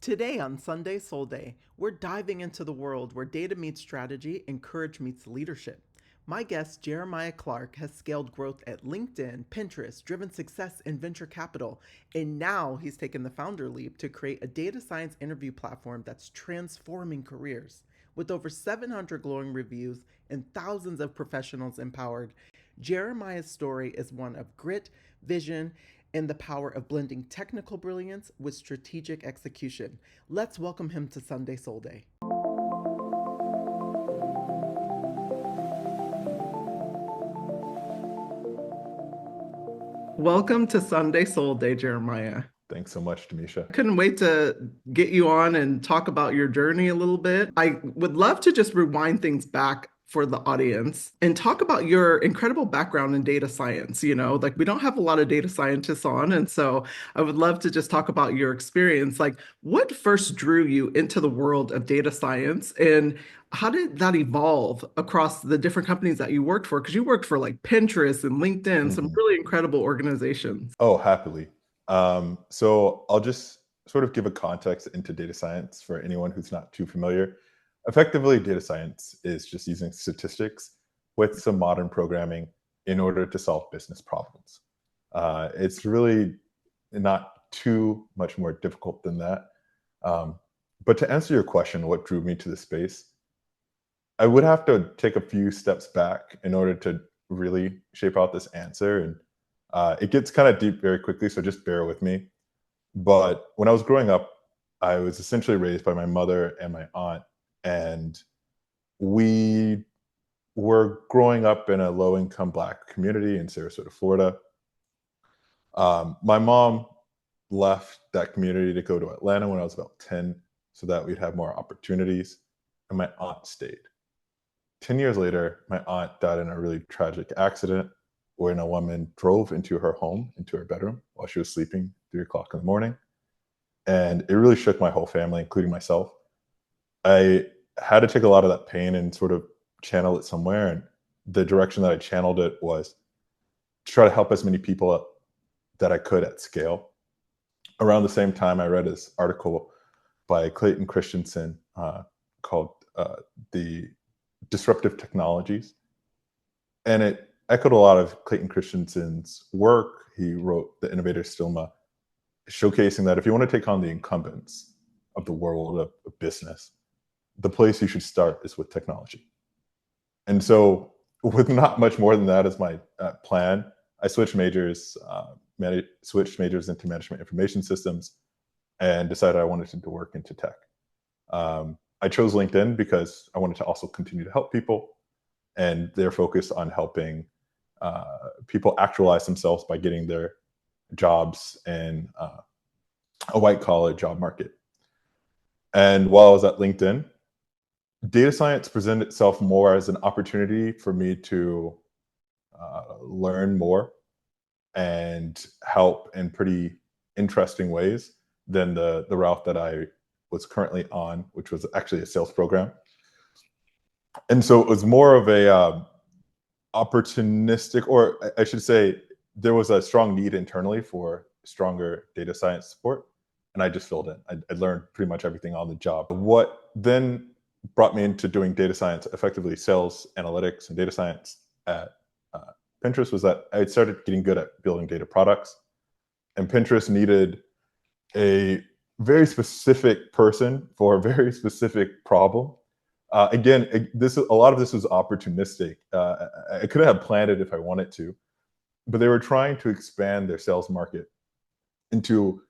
Today on Sunday SoulDay, we're diving into the world where data meets strategy and courage meets leadership. My guest, Jeremiah Clark, has scaled growth at LinkedIn, Pinterest, driven success in venture capital, and now he's taken the founder leap to create a data science interview platform that's transforming careers. With over 700 glowing reviews and thousands of professionals empowered, Jeremiah's story is one of grit, vision, and the power of blending technical brilliance with strategic execution. Let's welcome him to Sunday SoulDay. Welcome to Sunday SoulDay, Jeremiah. Thanks so much, Damesha. Couldn't wait to get you on and talk about your journey a little bit. I would love to just rewind things back for the audience and talk about your incredible background in data science. Like we don't have a lot of data scientists on. And so I would love to just talk about your experience. Like, what first drew you into the world of data science, and how did that evolve across the different companies that you worked for? Because you worked for like Pinterest and LinkedIn, some really incredible organizations. Oh, happily. So I'll just sort of give a context into data science for anyone who's not too familiar. Effectively, data science is just using statistics with some modern programming in order to solve business problems. It's really not too much more difficult than that. But to answer your question, what drew me to the space, I would have to take a few steps back in order to really shape out this answer. And it gets kind of deep very quickly, so just bear with me. But when I was growing up, I was essentially raised by my mother and my aunt, and we were growing up in a low-income Black community in Sarasota, Florida. My mom left that community to go to Atlanta when I was about 10 so that we'd have more opportunities, and my aunt stayed. 10 years later, my aunt died in a really tragic accident when a woman drove into her home, into her bedroom, while she was sleeping 3 o'clock in the morning. And it really shook my whole family, including myself. I had to take a lot of that pain and sort of channel it somewhere. And the direction that I channeled it was to try to help as many people that I could at scale. Around the same time, I read this article by Clayton Christensen called The Disruptive Technologies. And it echoed a lot of Clayton Christensen's work. He wrote The Innovator's Dilemma, showcasing that if you want to take on the incumbents of the world of business, the place you should start is with technology. And so with not much more than that as my plan, I switched majors into management information systems and decided I wanted to work into tech. I chose LinkedIn because I wanted to also continue to help people, and they're focused on helping people actualize themselves by getting their jobs in a white-collar job market. And while I was at LinkedIn, data science presented itself more as an opportunity for me to learn more and help in pretty interesting ways than the route that I was currently on, which was actually a sales program. And so it was more of a opportunistic, or I should say, there was a strong need internally for stronger data science support, and I just filled in. I learned pretty much everything on the job. What then brought me into doing data science, effectively sales analytics and data science at Pinterest, was that I started getting good at building data products, and Pinterest needed a very specific person for a very specific problem. Again, a lot of this was opportunistic. I couldn't have planned it if I wanted to, but they were trying to expand their sales market into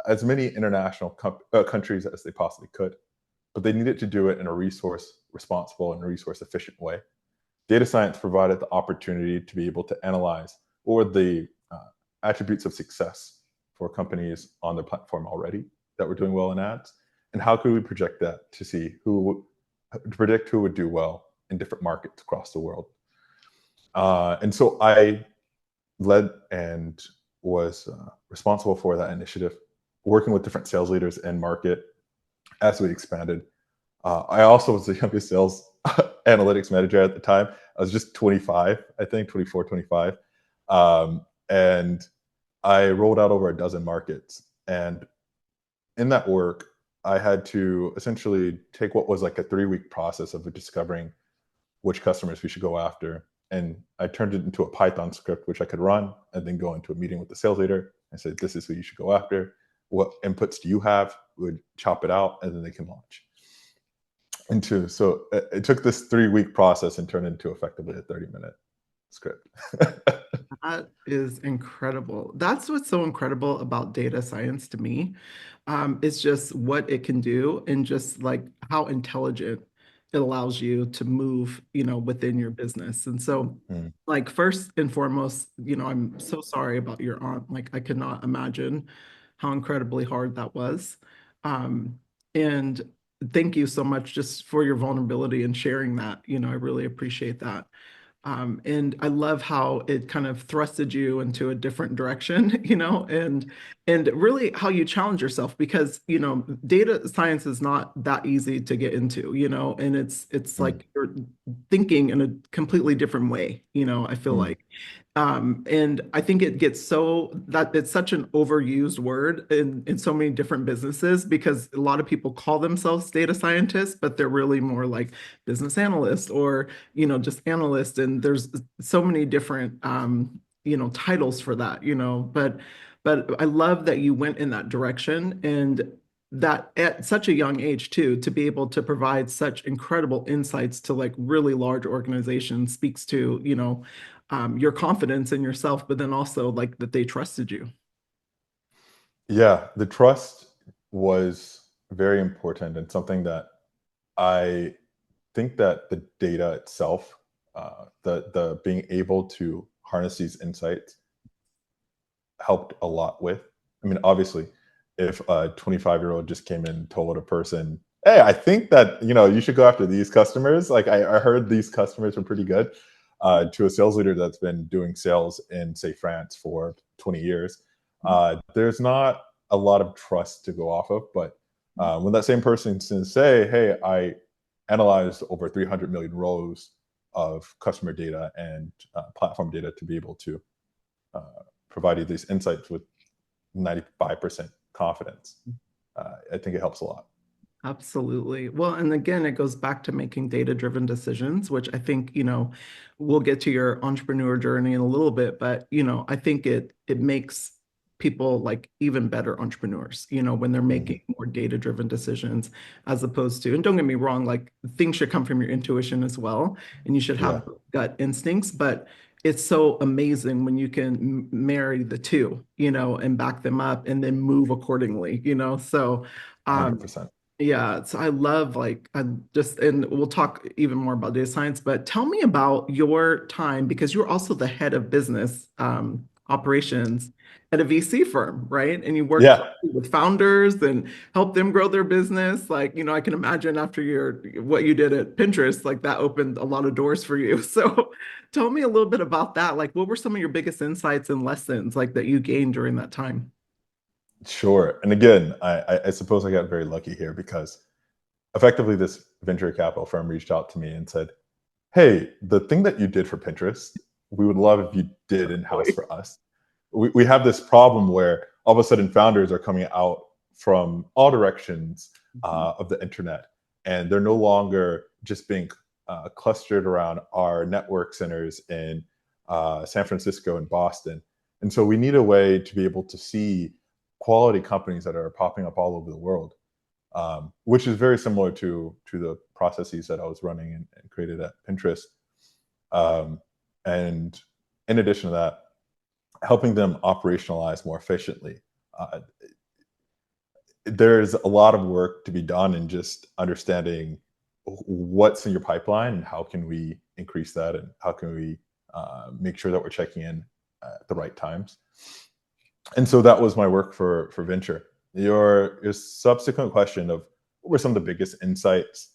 as many international countries as they possibly could, but they needed to do it in a resource responsible and resource efficient way. Data science provided the opportunity to be able to analyze what were the attributes of success for companies on their platform already that were doing well in ads, and how could we project that to see to predict who would do well in different markets across the world. And so I led and was responsible for that initiative, working with different sales leaders in market as we expanded. I also was the youngest sales analytics manager at the time. I was just 25, I think, 24, 25. And I rolled out over a dozen markets. And in that work, I had to essentially take what was like a 3-week process of discovering which customers we should go after. And I turned it into a Python script, which I could run and then go into a meeting with the sales leader and say, this is who you should go after. What inputs do you have? We would chop it out and then they can launch. So it took this 3-week process and turned into effectively a 30-minute script. That is incredible. That's what's so incredible about data science to me. It's just what it can do and just like how intelligent it allows you to move, within your business. And so, Mm, like, first and foremost, I'm so sorry about your aunt. Like, I could not imagine how incredibly hard that was. Um, and thank you so much just for your vulnerability and sharing that. I really appreciate that. And I love how it kind of thrusted you into a different direction, and really how you challenge yourself because, data science is not that easy to get into, and it's mm, like you're thinking in a completely different way, I feel mm. like. And I think it gets so that it's such an overused word in so many different businesses because a lot of people call themselves data scientists, but they're really more like business analysts or just analyst. And there's so many different, titles for that, but I love that you went in that direction and that at such a young age too, to be able to provide such incredible insights to like really large organizations speaks to, your confidence in yourself, but then also like that they trusted you. Yeah, the trust was very important and something that I think that the data itself, the being able to harness these insights helped a lot with. I mean, obviously, if a 25-year-old just came in and told a person, "Hey, I think that you should go after these customers," like I heard these customers are pretty good, to a sales leader that's been doing sales in, say, France for 20 years, there's not a lot of trust to go off of. But when that same person can say, "Hey, I analyzed over 300 million rows of customer data and platform data to be able to provide you these insights with 95% confidence." I think it helps a lot. Absolutely. Well, and again, it goes back to making data-driven decisions, which I think, we'll get to your entrepreneur journey in a little bit, but I think it makes people like even better entrepreneurs, when they're Mhm. making more data-driven decisions as opposed to, and don't get me wrong, like things should come from your intuition as well, and you should Yeah, have gut instincts, but it's so amazing when you can marry the two, and back them up and then move accordingly, So, um, 100%. yeah, so I love like I just and we'll talk even more about data science, but tell me about your time because you're also the head of business operations at a VC firm, right? And you work Yeah, closely with founders and help them grow their business. Like, I can imagine after your what you did at Pinterest, like that opened a lot of doors for you. So tell me a little bit about that. Like, what were some of your biggest insights and lessons like that you gained during that time? sure. And again, I suppose I got very lucky here because effectively this venture capital firm reached out to me and said, "Hey, the thing that you did for Pinterest, we would love if you did in house Really? for us. We have this problem where all of a sudden founders are coming out from all directions of the internet, and they're no longer just being clustered around our network centers in San Francisco and Boston. And so we need a way to be able to see quality companies that are popping up all over the world, which is very similar to the processes that I was running and created at Pinterest. Um, and in addition to that, helping them operationalize more efficiently. Uh, there's a lot of work to be done in just understanding what's in your pipeline and how can we increase that and how can we make sure that we're checking in at the right times. And so that was my work for venture. Your subsequent question of what were some of the biggest insights?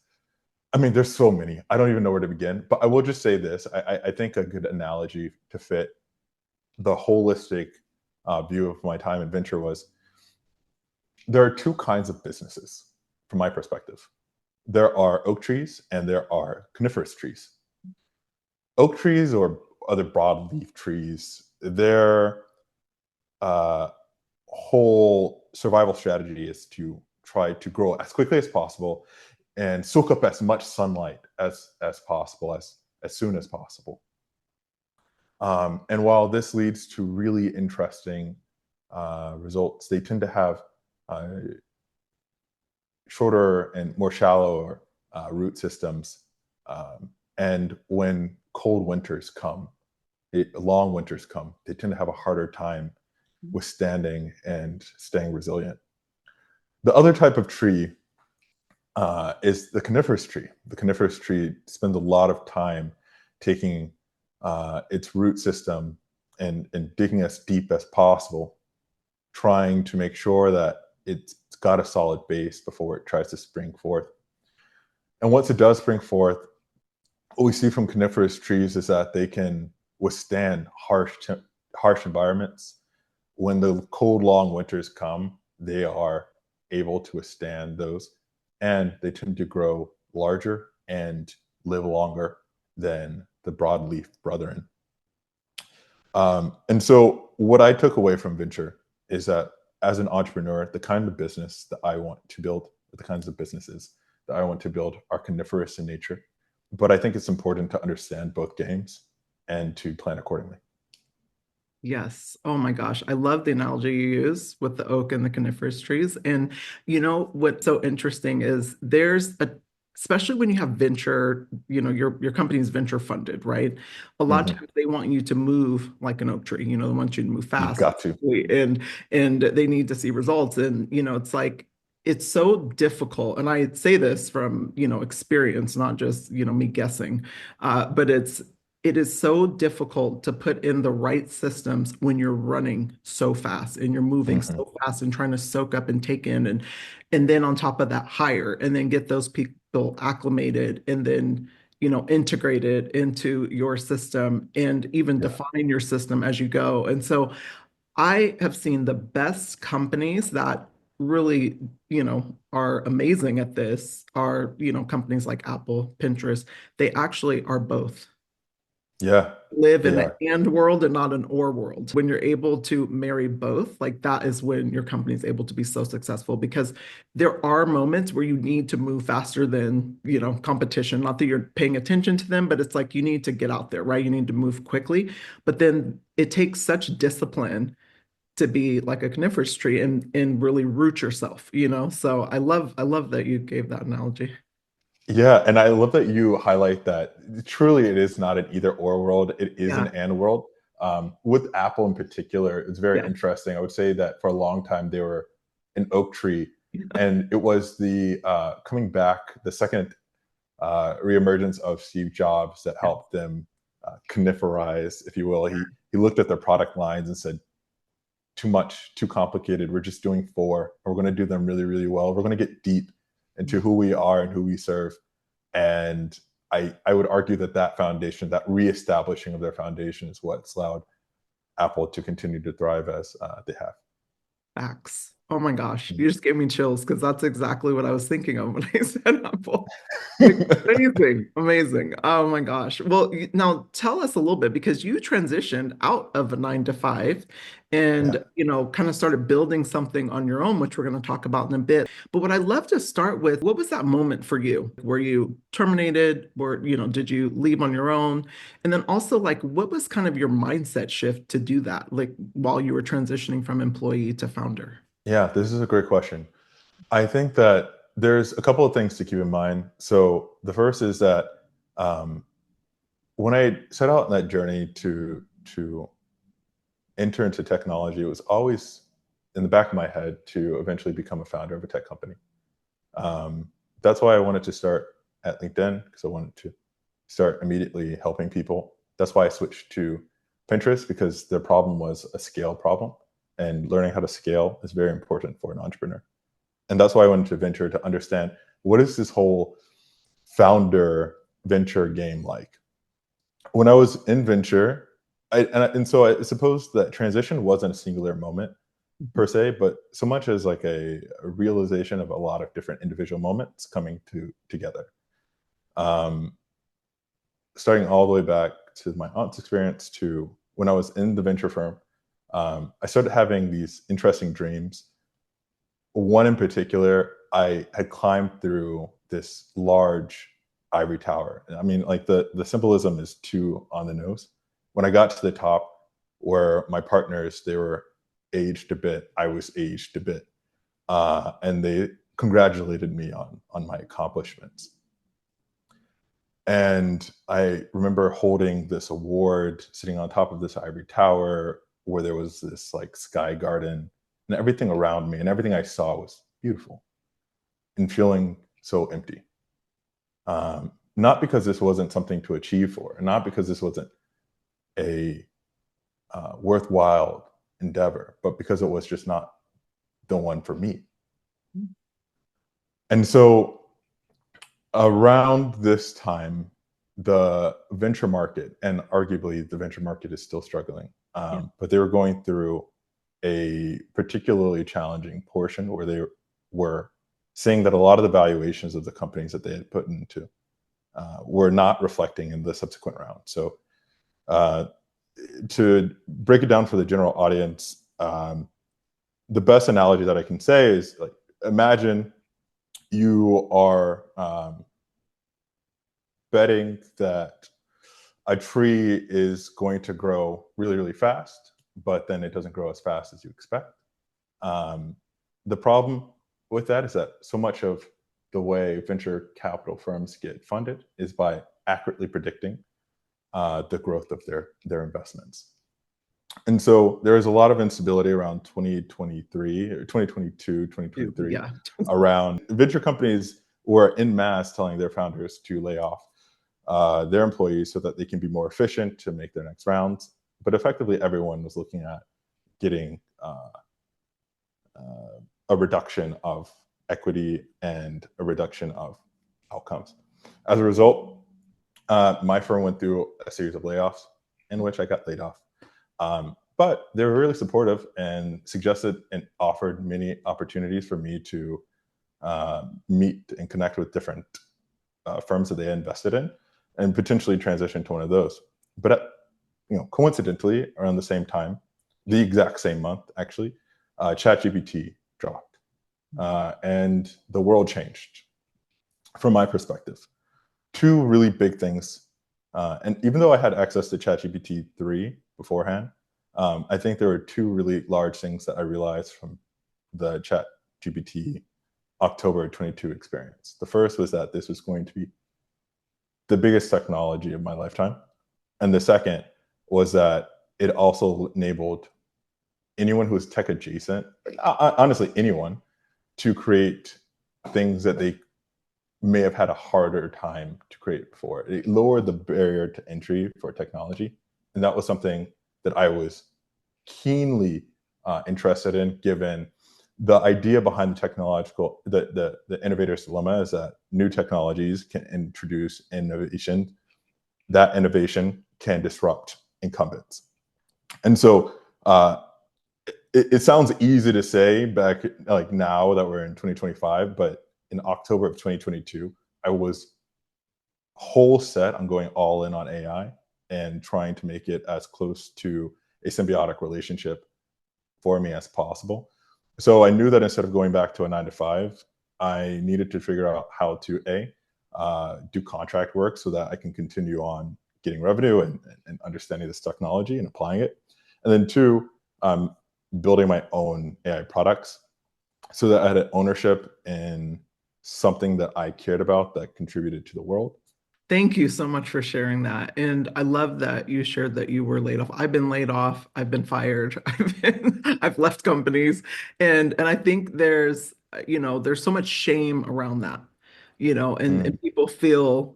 I mean, there's so many. I don't even know where to begin. But I will just say this: I think a good analogy to fit the holistic view of my time in venture was there are two kinds of businesses, from my perspective. There are oak trees and there are coniferous trees. Oak trees or other broadleaf trees, their uh, whole survival strategy is to try to grow as quickly as possible and soak up as much sunlight as possible, as soon as possible. And while this leads to really interesting results, they tend to have uh, shorter and more shallow root systems. And when cold winters come, long winters come, they tend to have a harder time withstanding and staying resilient. The other type of tree is the coniferous tree. The coniferous tree spends a lot of time taking its root system and digging as deep as possible, trying to make sure that it's got a solid base before it tries to spring forth. And once it does spring forth, what we see from coniferous trees is that they can withstand harsh environments. When the cold, long winters come, they are able to withstand those, and they tend to grow larger and live longer than the broadleaf brethren. And so, what I took away from venture is that as an entrepreneur, the kind of business that I want to build, the kinds of businesses that I want to build are coniferous in nature. But I think it's important to understand both games and to plan accordingly. Yes. Oh my gosh. I love the analogy you use with the oak and the coniferous trees. And what's so interesting is especially when you have venture, your company's venture funded, right? A lot of Mhm. times they want you to move like an oak tree, they want you to move You've fast got to. and they need to see results. And, it's like, it's so difficult. And I say this from, experience, not just, me guessing. But it is so difficult to put in the right systems when you're running so fast and you're moving Mhm. so fast and trying to soak up and take in and then on top of that hire and then get those people acclimated and then integrated into your system and even Yeah. define your system as you go. And so I have seen the best companies that really, are amazing at this are, companies like Apple, Pinterest. They actually are both Yeah, live they in an are. and world and not an or world. When you're able to marry both, like that is when your company is able to be so successful because there are moments where you need to move faster than, competition. Not that you're paying attention to them, but it's like you need to get out there, right? You need to move quickly. But then it takes such discipline to be like a coniferous tree and really root yourself, So I love that you gave that analogy. Yeah, and I love that you highlight that truly it is not an either or world, it is an Yeah. and world. With Apple in particular, it's very Yeah. interesting. I would say that for a long time they were an oak tree, and it was the coming back, the second reemergence of Steve Jobs that Yeah. helped them coniferize, if you will. He looked at their product lines and said, too much, too complicated. We're just doing four. And we're going to do them really, really well. We're going to get deep into who we are and who we serve. And I would argue that that foundation, that reestablishing of their foundation, is what's allowed Apple to continue to thrive as they have. Facts. Oh my gosh, you just gave me chills because that's exactly what I was thinking of when I said Apple. Like, amazing, amazing. Oh my gosh. Well, now tell us a little bit because you transitioned out of a 9 to 5 Yeah. and, kind of started building something on your own, which we're going to talk about in a bit. But what I'd love to start with, what was that moment for you? Were you terminated? Did you leave on your own? And then also, like, what was kind of your mindset shift to do that, like, while you were transitioning from employee to founder? Yeah, this is a great question. I think that there's a couple of things to keep in mind. So the first is that um, when I set out on that journey to enter into technology, it was always in the back of my head to eventually become a founder of a tech company. That's why I wanted to start at LinkedIn, because I wanted to start immediately helping people. That's why I switched to Pinterest, because their problem was a scale problem, and learning how to scale is very important for an entrepreneur. And that's why I went to venture, to understand what is this whole founder venture game like. When I was in venture, so I suppose that transition wasn't a singular moment per se, but so much as like a realization of a lot of different individual moments coming together. Um, Starting all the way back to my aunt's experience to when I was in the venture firm, I started having these interesting dreams. One in particular I had climbed through this large ivory tower. I mean, like the symbolism is too on the nose. When I got to the top, where my partners, they were aged a bit, I was aged a bit, and they congratulated me on my accomplishments. And I remember holding this award, sitting on top of this ivory tower, where there was this like sky garden, and everything around me and everything I saw was beautiful, and feeling so empty. Not because this wasn't something to achieve for, and not because this wasn't a worthwhile endeavor, but because it was just not the one for me. And so around this time, the venture market, and arguably the venture market is still struggling, but they were going through a particularly challenging portion where they were saying that a lot of the valuations of the companies that they had put into were not reflecting in the subsequent round. So to break it down for the general audience, the best analogy that I can say is like, imagine you are betting that a tree is going to grow really, really fast, but then it doesn't grow as fast as you expect. The problem with that is that so much of the way venture capital firms get funded is by accurately predicting the growth of their investments. And so there is a lot of instability around 2023 or 2022, 2023 Yeah. around venture companies were en masse telling their founders to lay off their employees so that they can be more efficient to make their next rounds. But effectively, everyone was looking at getting a reduction of equity and a reduction of outcomes. As a result, my firm went through a series of layoffs in which I got laid off. But they were really supportive and suggested and offered many opportunities for me to meet and connect with different firms that they invested in and potentially transition to one of those. But coincidentally, around the same time, the exact same month, actually, ChatGPT dropped, and the world changed from my perspective. Two really big things. And even though I had access to ChatGPT 3 beforehand, I think there were two really large things that I realized from the ChatGPT October 22 experience. The first was that this was going to be the biggest technology of my lifetime. And the second was that it also enabled anyone who is tech adjacent, honestly, anyone, to create things that they may have had a harder time to create before. It lowered the barrier to entry for technology. And that was something that I was keenly interested in, given the idea behind the technological, the innovator's dilemma is that new technologies can introduce innovation. That innovation can disrupt incumbents. And so it sounds easy to say back like now that we're in 2025, but in October of 2022, I was whole set on going all in on AI and trying to make it as close to a symbiotic relationship for me as possible. So I knew that instead of going back to a 9 to 5, I needed to figure out how to do contract work so that I can continue on getting revenue and understanding this technology and applying it. And then two, building my own AI products so that I had an ownership in something that I cared about that contributed to the world. Thank you so much for sharing that. And I love that you shared that you were laid off. I've been laid off, I've been fired, I've left companies. And I think there's so much shame around that, and people feel,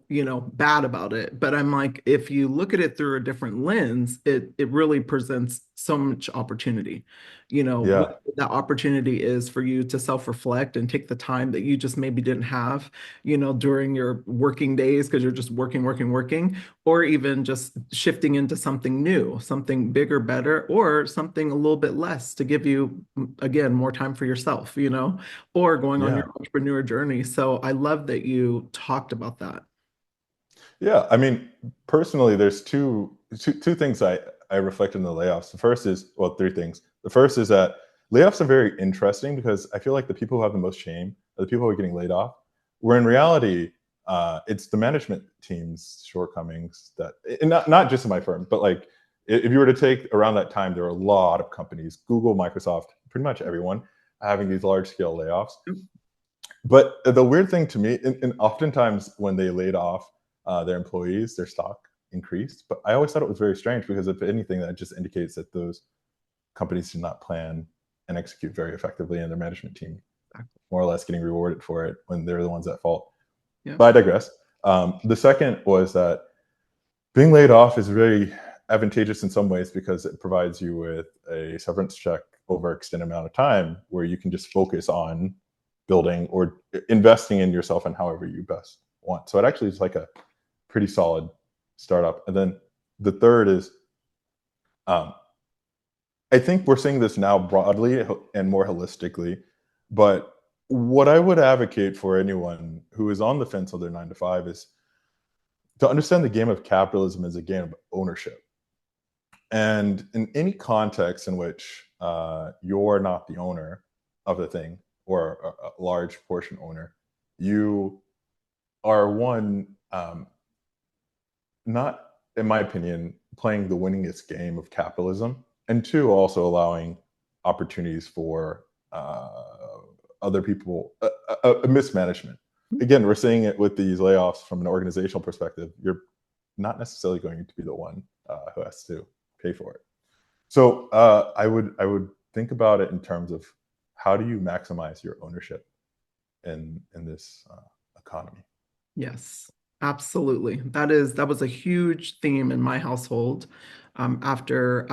bad about it. But I'm like, if you look at it through a different lens, it really presents so much opportunity. Yeah. What that opportunity is for you to self-reflect and take the time that you just maybe didn't have, during your working days because you're just working, working, working, or even just shifting into something new, something bigger, better, or something a little bit less to give you, again, more time for yourself, or going on Yeah. your entrepreneur journey. So I love that you talked about that. Yeah. I mean, personally, there's two things I reflect in the layoffs. The first is, well, three things. The first is that layoffs are very interesting because I feel like the people who have the most shame are the people who are getting laid off. Where in reality, it's the management team's shortcomings that, and not just in my firm, but like if you were to take around that time, there were a lot of companies, Google, Microsoft, pretty much everyone, having these large scale layoffs. But the weird thing to me, and oftentimes when they laid off their employees, their stock increased. But I always thought it was very strange because if anything, that just indicates that those companies did not plan and execute very effectively, and their management team more or less getting rewarded for it when they're the ones at fault. Yeah. But I digress. The second was that being laid off is very advantageous in some ways because it provides you with a severance check over extended amount of time where you can just focus on building or investing in yourself and however you best want. So it actually is like a pretty solid startup. And then the third is, I think we're seeing this now broadly and more holistically, but what I would advocate for anyone who is on the fence of their 9 to 5 is to understand the game of capitalism as a game of ownership. And in any context in which you're not the owner of the thing or a large portion owner, you are one, not, in my opinion, playing the winningest game of capitalism, and two, also allowing opportunities for other people, a mismanagement. Again, we're seeing it with these layoffs from an organizational perspective. You're not necessarily going to be the one who has to pay for it. So I would think about it in terms of how do you maximize your ownership in this economy. Yes, absolutely. That was a huge theme in my household. After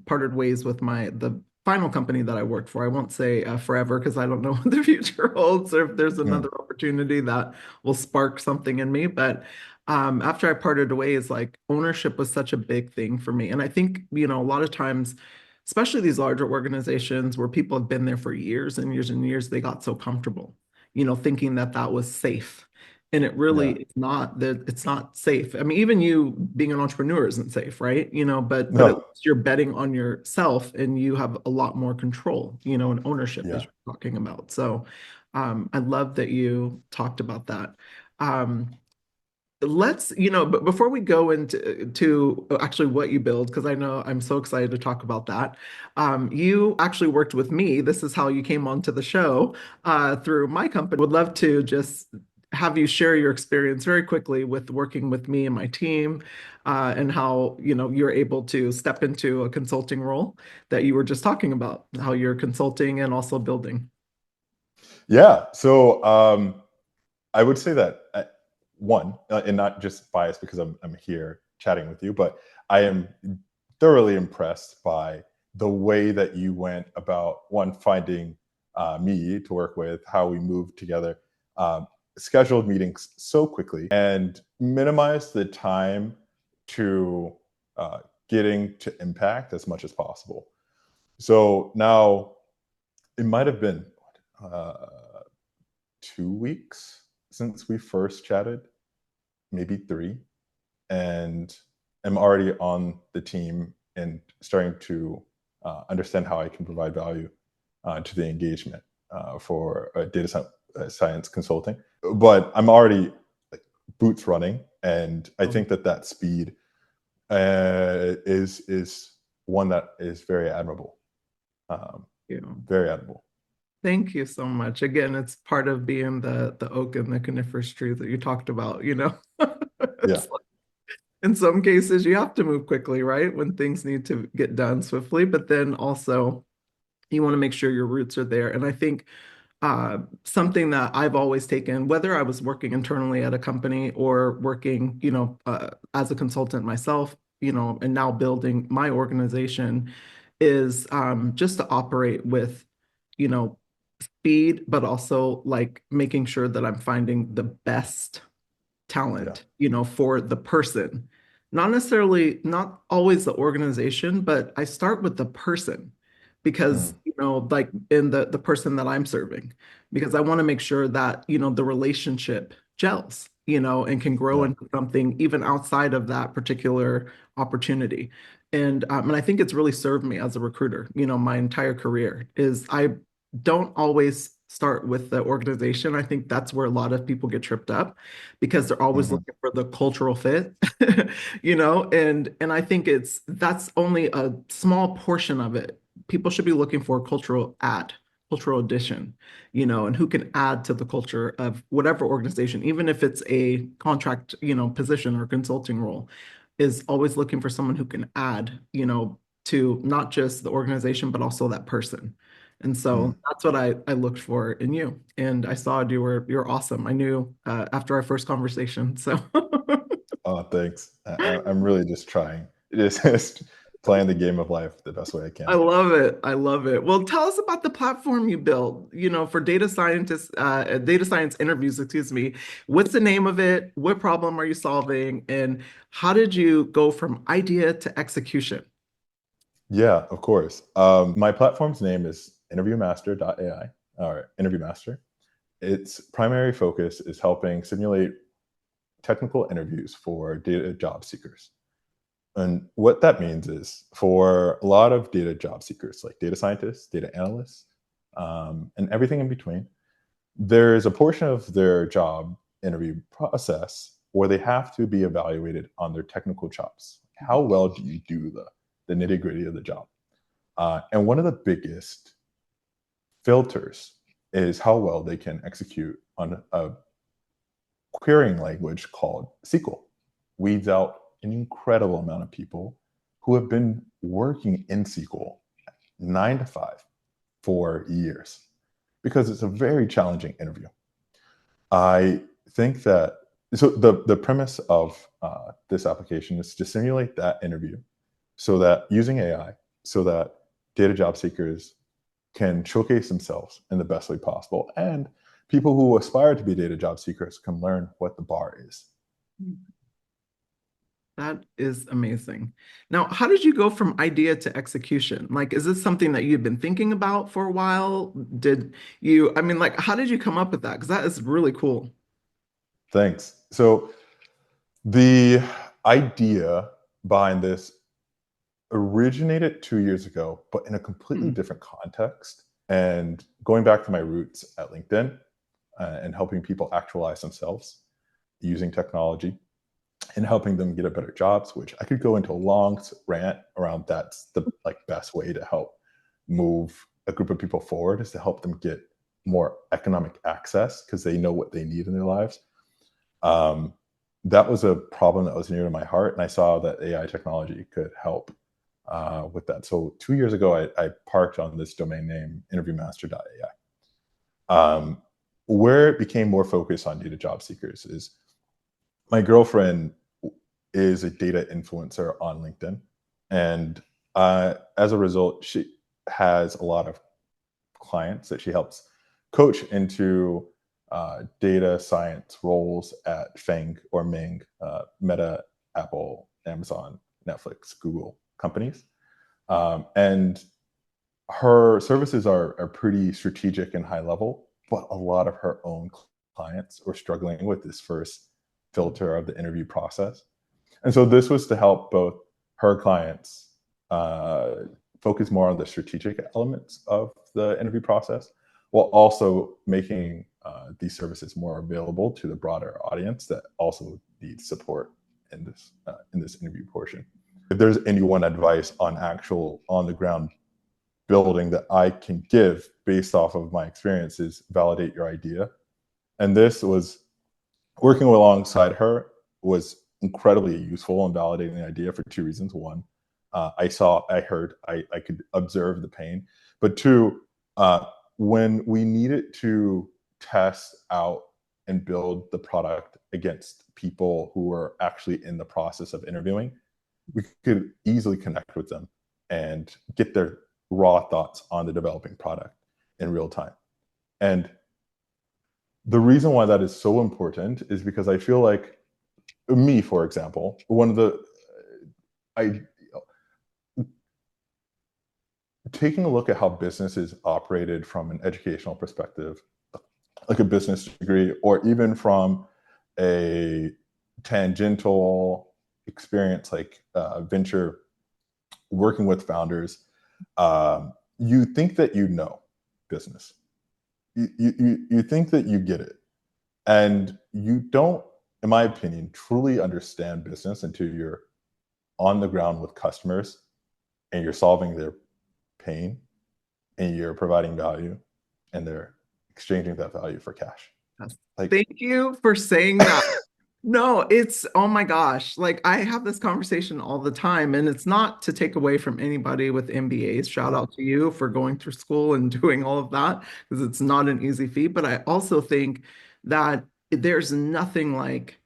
parted ways with the final company that I worked for, I won't say forever because I don't know what the future holds or if there's Mm, another opportunity that will spark something in me. But after I parted ways, like ownership was such a big thing for me. And I think, a lot of times, especially these larger organizations where people have been there for years and years and years, they got so comfortable, thinking that that was safe. And it really yeah. is not that it's not safe. I mean, even you being an entrepreneur isn't safe, right? But at No. least you're betting on yourself and you have a lot more control, and ownership as Yeah. you're talking about. So I love that you talked about that. Um, but before we go into actually what you build, because I know I'm so excited to talk about that. You actually worked with me. This is how you came onto the show through my company. Would love to just have you share your experience very quickly with working with me and my team, and how you're able to step into a consulting role that you were just talking about, how you're consulting and also building. Yeah. So I would say that one, and not just biased because I'm here chatting with you, but I am thoroughly impressed by the way that you went about one finding me to work with, how we moved together, scheduled meetings so quickly, and minimized the time to getting to impact as much as possible. So now it might have been uh, 2 weeks since we first chatted, maybe three, and I'm already on the team and starting to understand how I can provide value to the engagement for science consulting. But I'm already like, boots running, and I think that speed is one that is very admirable. Um, Yeah. very admirable. Thank you so much. Again, it's part of being the oak and the coniferous tree that you talked about. Yeah. It's like, in some cases you have to move quickly, right? When things need to get done swiftly, but then also you want to make sure your roots are there. And I think something that I've always taken, whether I was working internally at a company or working, as a consultant myself, and now building my organization, is just to operate with, you know, speed, but also like making sure that I'm finding the best Yeah. talent, for the person. Not necessarily, not always the organization, but I start with the person because, Mm, like in the person that I'm serving, because I want to make sure that, the relationship gels, and can grow yeah. into something even outside of that particular opportunity. And I think it's really served me as a recruiter, my entire career is I don't always start with the organization. I think that's where a lot of people get tripped up because they're always Mhm. looking for the cultural fit, and I think that's only a small portion of it. People should be looking for cultural addition, and who can add to the culture of whatever organization, even if it's a contract, position or consulting role, is always looking for someone who can add, to not just the organization, but also that person. And so Mhm. that's what I looked for in you. And I saw you're awesome. I knew after our first conversation. So Oh, thanks. I'm really just trying. Just playing the game of life the best way I I can. love it. I love it. Well, tell us about the platform you built, for data science interviews, excuse me. What's the name of it? What problem are you solving? And how did you go from idea to execution? Yeah, of course. My platform's name is interviewmaster.ai or Interview Master. Its primary focus is helping simulate technical interviews for data job seekers. And what that means is for a lot of data job seekers, like data scientists, data analysts, and everything in between, there is a portion of their job interview process where they have to be evaluated on their technical chops. How well do you do the nitty gritty of the job? And one of the biggest filters is how well they can execute on a querying language called SQL. Weeds out an incredible amount of people who have been working in SQL 9 to 5 for years because it's a very challenging interview. I think that the premise of this application is to simulate that interview so that using AI, so that data job seekers can showcase themselves in the best way possible. And people who aspire to be data job seekers can learn what the bar is. That is amazing. Now, how did you go from idea to execution? Like, is this something that you've been thinking about for a while? I mean, like, how did you come up with that? Because that is really cool. Thanks. So the idea behind this originated 2 years ago, but in a completely Hmm. different context. And going back to my roots at LinkedIn and helping people actualize themselves using technology and helping them get a better jobs, which I could go into a long rant around. That's the best way to help move a group of people forward is to help them get more economic access because they know what they need in their lives. Um, that was a problem that was near to my heart, and I saw that AI technology could help with that. So 2 years ago, I parked on this domain name, interviewmaster.ai. Where it became more focused on data job seekers is my girlfriend is a data influencer on LinkedIn. And as a result, she has a lot of clients that she helps coach into data science roles at Fang or Ming, Meta, Apple, Amazon, Netflix, Google companies. And her services are pretty strategic and high level, but a lot of her own clients were struggling with this first filter of the interview process. And so this was to help both her clients uh, focus more on the strategic elements of the interview process, while also making these services more available to the broader audience that also needs support in this interview portion. If there's any one advice on actual on the ground building that I can give based off of my experiences, validate your idea. And this was working alongside her was incredibly useful in validating the idea for two reasons. One, I could observe the pain. But two, when we needed to test out and build the product against people who were actually in the process of interviewing, we could easily connect with them and get their raw thoughts on the developing product in real time. And the reason why that is so important is because I feel like me, for example, one of the I taking a look at how business is operated from an educational perspective, like a business degree, or even from a tangential experience like venture working with founders, you think that you know business. you think that you get it, and you don't, in my opinion, truly understand business until you're on the ground with customers and you're solving their pain and you're providing value and they're exchanging that value for cash. Yes. Like, Thank you for saying that. No, it's, oh my gosh. Like I have this conversation all the time, and it's not to take away from anybody with MBAs. Shout out to you for going through school and doing all of that because it's not an easy feat. But I also think that there's nothing like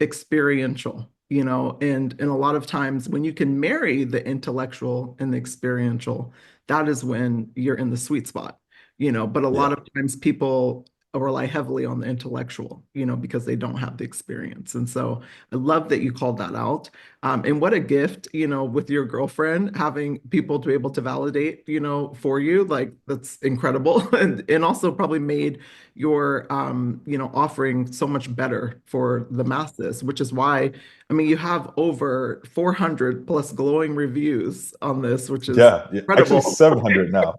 experiential, and a lot of times when you can marry the intellectual and the experiential, that is when you're in the sweet spot, but a lot yeah, of times people rely heavily on the intellectual, because they don't have the experience. And so I love that you called that out. And what a gift, with your girlfriend, having people to be able to validate, for you, like that's incredible. And also probably made your offering so much better for the masses, which is why, I mean, you have over 400 plus glowing reviews on this, which is yeah, yeah. Actually, incredible. 700 now.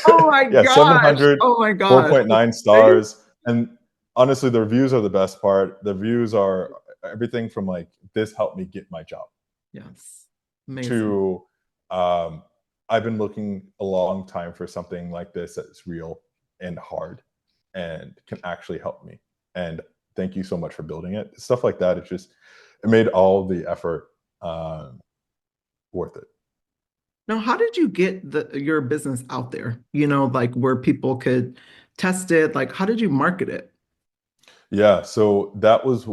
Oh my Yeah, gosh. 700, Oh my gosh. 4.9 Amazing. stars. And honestly, the reviews are the best part. The reviews are everything from like, this helped me get my job, Yes. Amazing. to um, I've been looking a long time for something like this that's real and hard and can actually help me. And thank you so much for building it. Stuff like that, it made all the effort um, worth it. Now, how did you get your business out there? Like where people could test it? Like, how did you market it? Yeah, so that was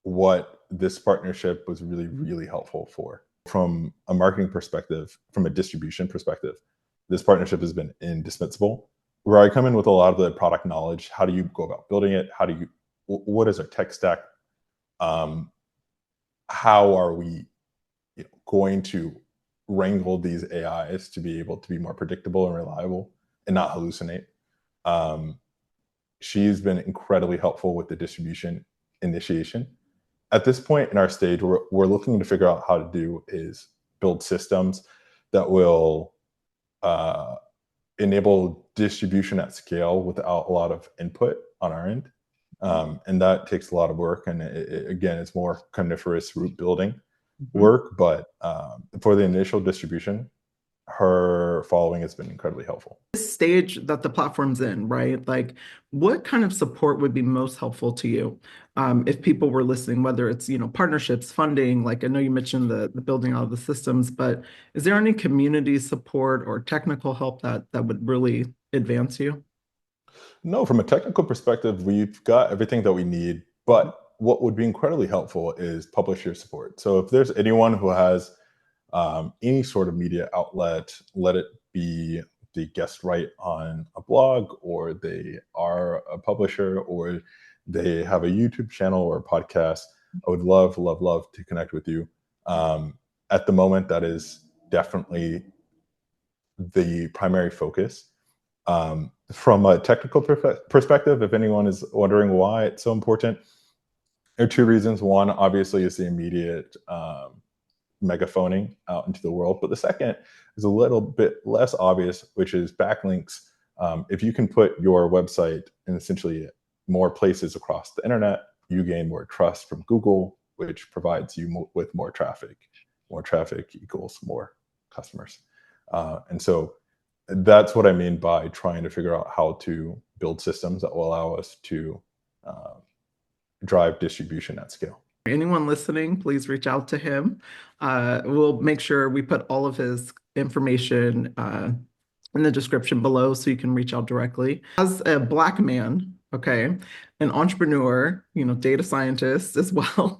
what this partnership was really, really helpful for. From a marketing perspective, from a distribution perspective, this partnership has been indispensable. Where I come in with a lot of the product knowledge, how do you go about building it? What is our tech stack? Um, how are we, going to wrangle these AIs to be able to be more predictable and reliable and not hallucinate? Um, she's been incredibly helpful with the distribution initiation. At this point in our stage, we're looking to figure out how to do is build systems that will uh, enable distribution at scale without a lot of input on our end. And that takes a lot of work. And again, it's more coniferous root building Mhm. work. But for the initial distribution, her following has been incredibly helpful. This stage that the platform's in, right? Like, what kind of support would be most helpful to you, if people were listening, whether it's, partnerships, funding, like I know you mentioned the building out of the systems, but is there any community support or technical help that would really advance you? No, from a technical perspective, we've got everything that we need. But what would be incredibly helpful is publisher support. So if there's anyone who has any sort of media outlet, let it be the guest write on a blog, or they are a publisher, or they have a YouTube channel or a podcast, I would love, love, love to connect with you. Um, at the moment, that is definitely the primary focus. From a technical perspective, if anyone is wondering why it's so important, there are two reasons. One, obviously, is the immediate megaphoning out into the world. But the second is a little bit less obvious, which is backlinks. If you can put your website in essentially more places across the internet, you gain more trust from Google, which provides you with more traffic. More traffic equals more customers. And so that's what I mean by trying to figure out how to build systems that will allow us to uh, drive distribution at scale. Anyone listening, please reach out to him. We'll make sure we put all of his information in the description below so you can reach out directly. As a Black man, okay, an entrepreneur, data scientist as well,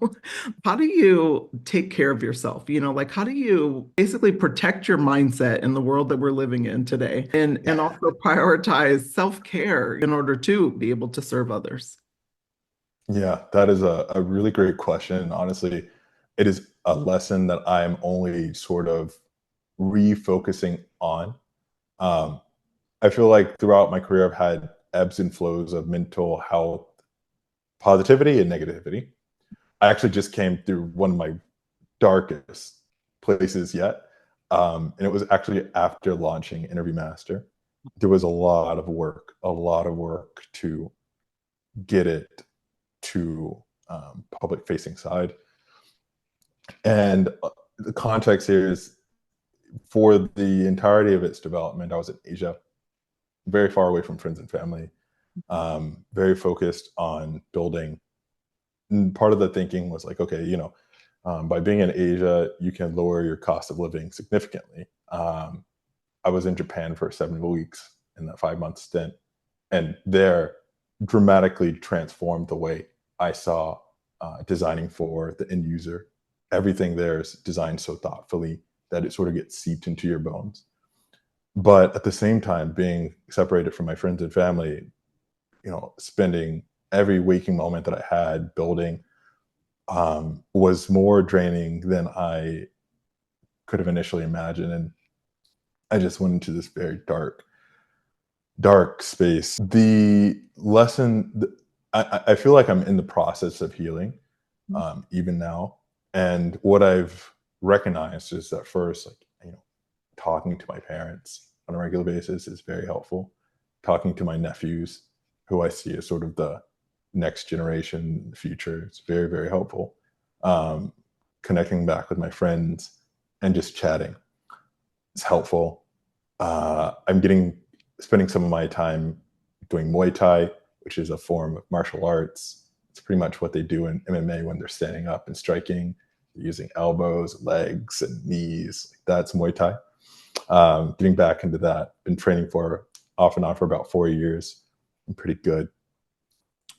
how do you take care of yourself? Like how do you basically protect your mindset in the world that we're living in today, and also prioritize self-care in order to be able to serve others? Yeah, that is a really great question. Honestly, it is a lesson that I'm only sort of refocusing on. Um, I feel like throughout my career, I've had ebbs and flows of mental health, positivity, and negativity. I actually just came through one of my darkest places yet. And it was actually after launching Interview Master. there was a lot of work to get it to public facing side. And the context here is for the entirety of its development, I was in Asia, very far away from friends and family, very focused on building. And part of the thinking was like, okay, by being in Asia, you can lower your cost of living significantly. I was in Japan for 7 weeks in that 5 month stint, and there dramatically transformed the way I saw designing for the end user. Everything there is designed so thoughtfully that it sort of gets seeped into your bones. But at the same time, being separated from my friends and family, spending every waking moment that I had building was more draining than I could have initially imagined. And I just went into this very dark space. The lesson, I feel like I'm in the process of healing, even now. And what I've recognized is that first, like, talking to my parents on a regular basis is very helpful. Talking to my nephews, who I see as sort of the next generation future, it's very, very helpful. Um, Connecting back with my friends and just chatting, it's helpful. I'm getting spending some of my time doing Muay Thai, which is a form of martial arts. It's pretty much what they do in MMA when they're standing up and striking, using elbows, legs, and knees. That's Muay Thai. Getting back into that. Been training for off and on for about 4 years. I'm pretty good.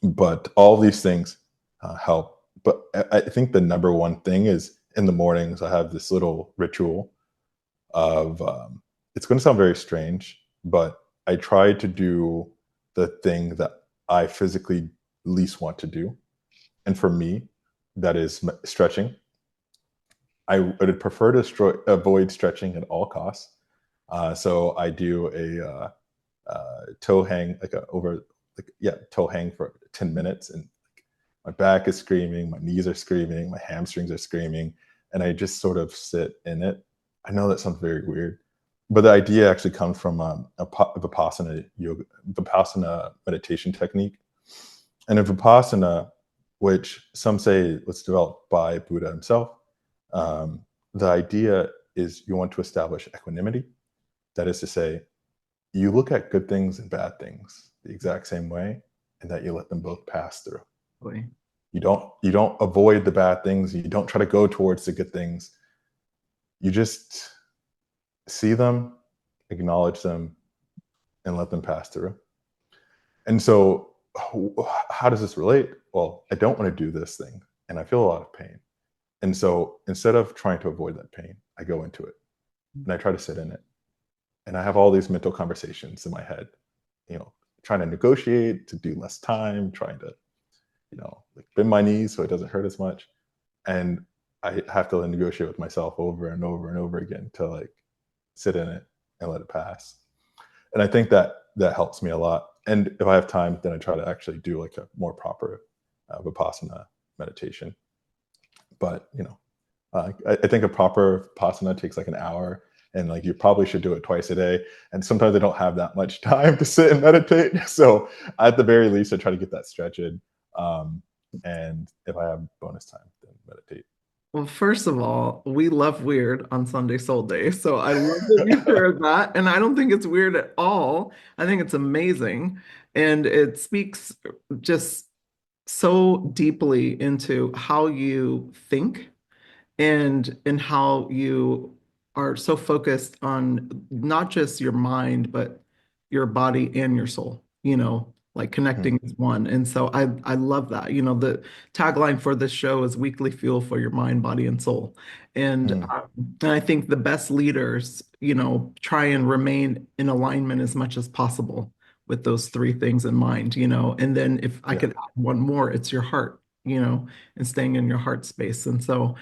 But all these things help. But I think the number one thing is in the mornings, I have this little ritual of, it's going to sound very strange, but I try to do the thing that I physically least want to do. And for me, that is stretching. I would prefer to avoid stretching at all costs. So I do a toe hang, like a over, like, yeah, toe hang for 10 minutes. And my back is screaming, my knees are screaming, my hamstrings are screaming. And I just sort of sit in it. I know that sounds very weird, but the idea actually comes from Vipassana yoga, Vipassana meditation technique. And in Vipassana, which some say was developed by Buddha himself, the idea is you want to establish equanimity. That is to say, you look at good things and bad things the exact same way, and that you let them both pass through. Boy. You don't avoid the bad things. You don't try to go towards the good things. You just see them, acknowledge them, and let them pass through. And so, how does this relate? Well, I don't want to do this thing, and I feel a lot of pain. And so, instead of trying to avoid that pain, I go into it and I try to sit in it. And I have all these mental conversations in my head, trying to negotiate to do less time, trying to, like bend my knees so it doesn't hurt as much. And I have to negotiate with myself over and over and over again to like sit in it and let it pass. And I think that that helps me a lot. And if I have time, then I try to actually do like a more proper Vipassana meditation. But I think a proper Vipassana takes like an hour, and like you probably should do it twice a day. And sometimes I don't have that much time to sit and meditate, so at the very least, I try to get that stretch in. Um, and if I have bonus time, then meditate. Well, first of all, we love weird on Sunday Soul Day. So I love that you shared that. And I don't think it's weird at all. I think it's amazing. And it speaks just so deeply into how you think and how you are so focused on not just your mind, but your body and your soul, like Mhm. connecting as one. And so I love that. The tagline for this show is weekly fuel for your mind, body, and soul. And, Mhm. and I think the best leaders, try and remain in alignment as much as possible with those three things in mind, and then if I Yeah. could add one more, it's your heart, and staying in your heart space. And so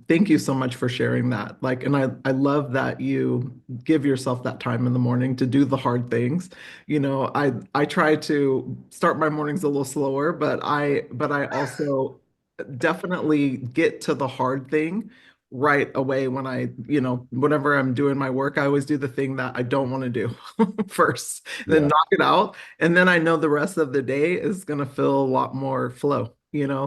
thank you so much for sharing that. Like, and I love that you give yourself that time in the morning to do the hard things. I try to start my mornings a little slower, but I also definitely get to the hard thing right away when whenever I'm doing my work, I always do the thing that I don't want to do first, then Yeah. knock it out. And then I know the rest of the day is going to feel a lot more flow,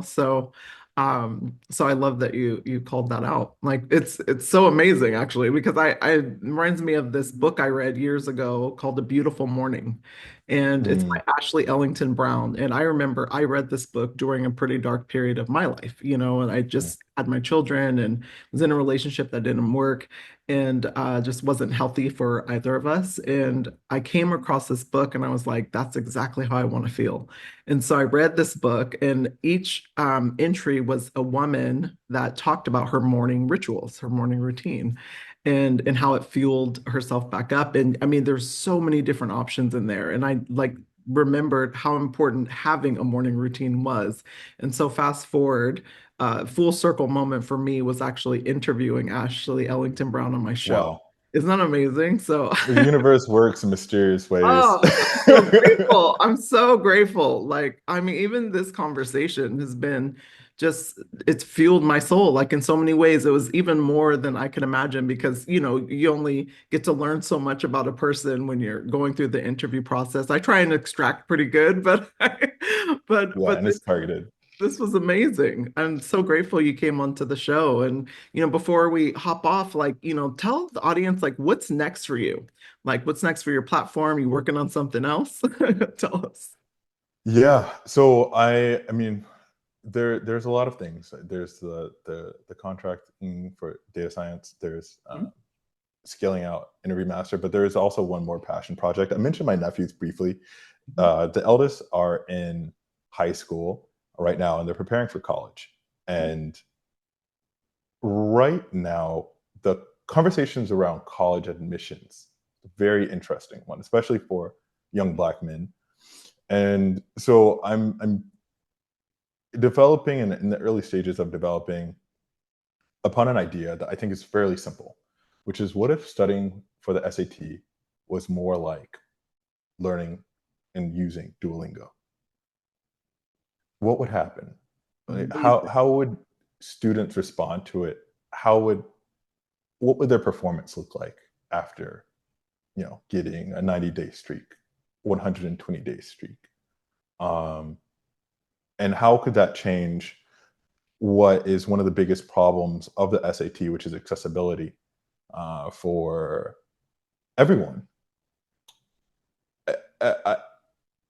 So, so I love that you called that out. Like it's so amazing actually, because I it reminds me of this book I read years ago called A Beautiful Morning. And it's Mm, by Ashley Ellington Brown. And I remember I read this book during a pretty dark period of my life, and I mm, just had my children and was in a relationship that didn't work and just wasn't healthy for either of us. And I came across this book and I was like, that's exactly how I want to feel. And so I read this book, and each entry was a woman that talked about her morning rituals, her morning routine and how it fueled herself back up. And I mean, there's so many different options in there. And I like remembered how important having a morning routine was. And so fast forward, full circle moment for me was actually interviewing Ashley Ellington Brown on my show. wow. Isn't that amazing? So The universe works in mysterious ways. oh, I'm so grateful. I'm so grateful. Like, I mean, even this conversation has been just, it's fueled my soul, like in so many ways. It was even more than I could imagine because, you only get to learn so much about a person when you're going through the interview process. I try and extract pretty good, but Yeah, but and it's targeted. this was amazing. I'm so grateful you came onto the show. And, before we hop off, like, tell the audience, like, what's next for you? Like, what's next for your platform? You working on something else? Tell us. Yeah. So I mean, there's a lot of things. There's the contracting for data science. There's Mhm. scaling out Interview Master, but there is also one more passion project. I mentioned my nephews briefly. Mhm. The eldest are in high school right now, and they're preparing for college. And right now, the conversations around college admissions, very interesting one, especially for young Black men. And so I'm developing in the early stages of developing upon an idea that I think is fairly simple, which is what if studying for the SAT was more like learning and using Duolingo? What would happen? Like, Amazing. how would students respond to it? How would what would their performance look like after getting a 90-day streak, 120-day streak? Um, and how could that change what is one of the biggest problems of the SAT, which is accessibility for everyone? I,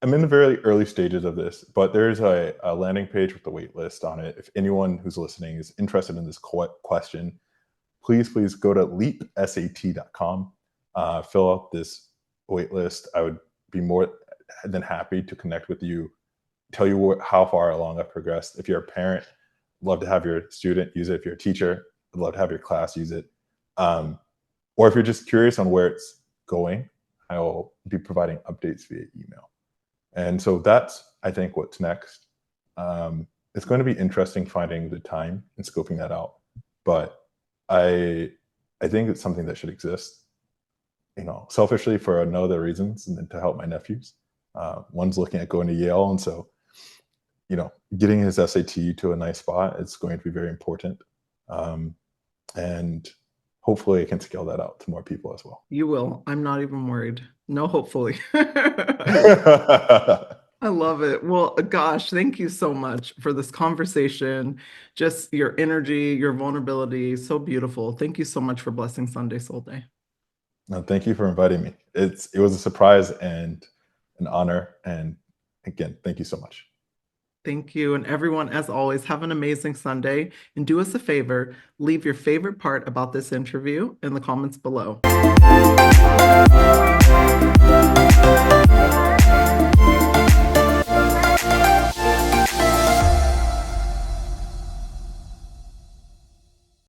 I'm in the very early stages of this, but there's a landing page with the wait list on it. If anyone who's listening is interested in this question, please go to leapsat.com, fill out this wait list. I would be more than happy to connect with you, tell you how far along I've progressed. If you're a parent, I'd love to have your student use it. If you're a teacher, I'd love to have your class use it. Or if you're just curious on where it's going, I will be providing updates via email. And so that's, I think, what's next. It's going to be interesting finding the time and scoping that out. But I I think it's something that should exist, selfishly for no other reasons and then to help my nephews. One's looking at going to Yale, and so getting his SAT to a nice spot is going to be very important. Um, and hopefully, I can scale that out to more people as well. You will. I'm not even worried. No, hopefully. I love it. Well, gosh, thank you so much for this conversation. Just your energy, your vulnerability, so beautiful. Thank you so much for blessing Sunday Soul Day. No, thank you for inviting me. It was a surprise and an honor. And again, thank you so much. Thank you. And everyone, as always, have an amazing Sunday. And do us a favor, leave your favorite part about this interview in the comments below.